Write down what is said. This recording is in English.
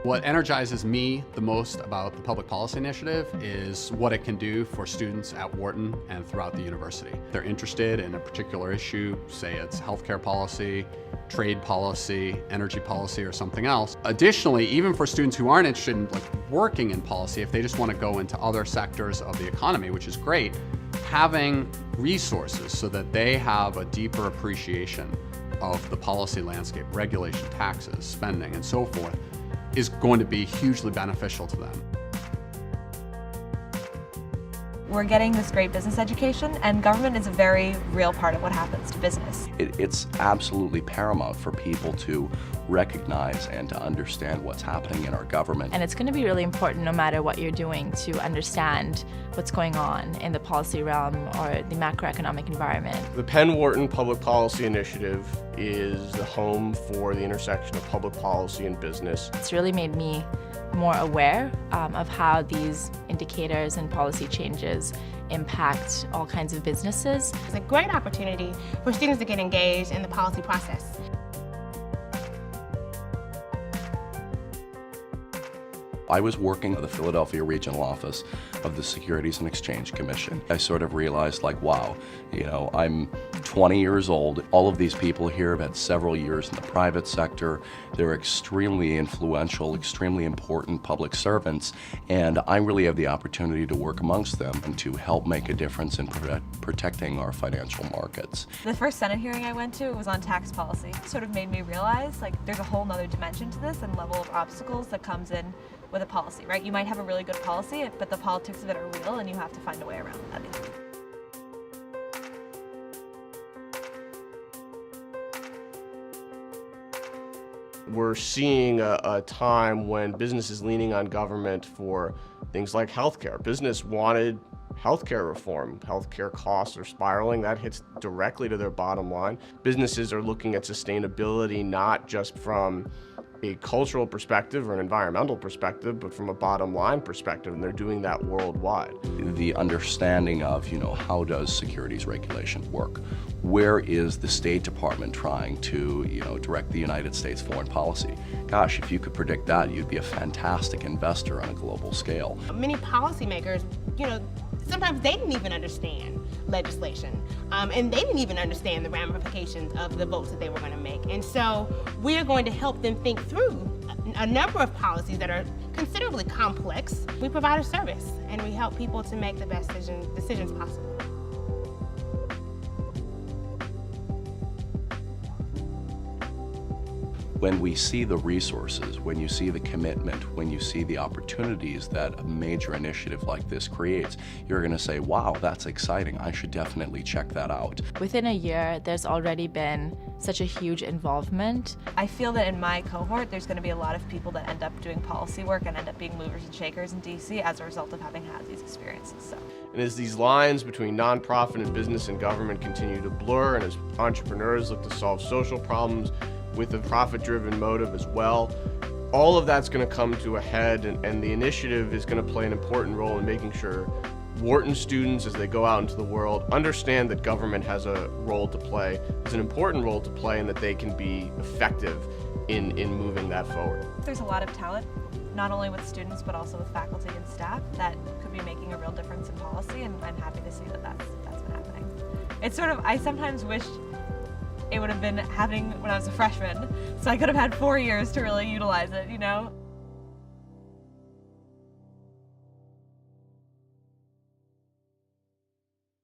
What energizes me the most about the Public Policy Initiative is what it can do for students at Wharton and throughout the university. They're interested in a particular issue, say it's healthcare policy, trade policy, energy policy, or something else. Additionally, even for students who aren't interested in working in policy, if they just want to go into other sectors of the economy, which is great, having resources so that they have a deeper appreciation of the policy landscape, regulation, taxes, spending, and so forth, is going to be hugely beneficial to them. We're getting this great business education, and government is a very real part of what happens to business. It's absolutely paramount for people to recognize and to understand what's happening in our government. And it's going to be really important, no matter what you're doing, to understand what's going on in the policy realm or the macroeconomic environment. The Penn Wharton Public Policy Initiative is the home for the intersection of public policy and business. It's really made me more aware of how these indicators and policy changes impact all kinds of businesses. It's a great opportunity for students to get engaged in the policy process. I was working at the Philadelphia regional office of the Securities and Exchange Commission. I sort of realized, wow, I'm 20 years old. All of these people here have had several years in the private sector. They're extremely influential, extremely important public servants, and I really have the opportunity to work amongst them and to help make a difference in protecting our financial markets. The first Senate hearing I went to was on tax policy. It sort of made me realize there's a whole nother dimension to this and level of obstacles that comes in with a policy, right? You might have a really good policy, but the politics of it are real and you have to find a way around that. We're seeing a time when business is leaning on government for things like healthcare. Business wanted healthcare reform. Healthcare costs are spiraling. That hits directly to their bottom line. Businesses are looking at sustainability not just from a cultural perspective or an environmental perspective, but from a bottom line perspective, and they're doing that worldwide. The understanding of, how does securities regulation work? Where is the State Department trying to, direct the United States foreign policy? Gosh, if you could predict that, you'd be a fantastic investor on a global scale. Many policymakers, sometimes they didn't even understand legislation, and they didn't even understand the ramifications of the votes that they were going to make. And so we're going to help them think through a number of policies that are considerably complex. We provide a service, and we help people to make the best decisions possible. When we see the resources, when you see the commitment, when you see the opportunities that a major initiative like this creates, you're going to say, wow, that's exciting. I should definitely check that out. Within a year, there's already been such a huge involvement. I feel that in my cohort, there's going to be a lot of people that end up doing policy work and end up being movers and shakers in DC as a result of having had these experiences. And as these lines between nonprofit and business and government continue to blur, and as entrepreneurs look to solve social problems with a profit-driven motive as well, all of that's going to come to a head, and the initiative is going to play an important role in making sure Wharton students, as they go out into the world, understand that government has a role to play, has an important role to play, and that they can be effective in moving that forward. There's a lot of talent, not only with students, but also with faculty and staff, that could be making a real difference in policy, and I'm happy to see that that's been happening. It's I sometimes wish it would have been happening when I was a freshman, so I could have had 4 years to really utilize it,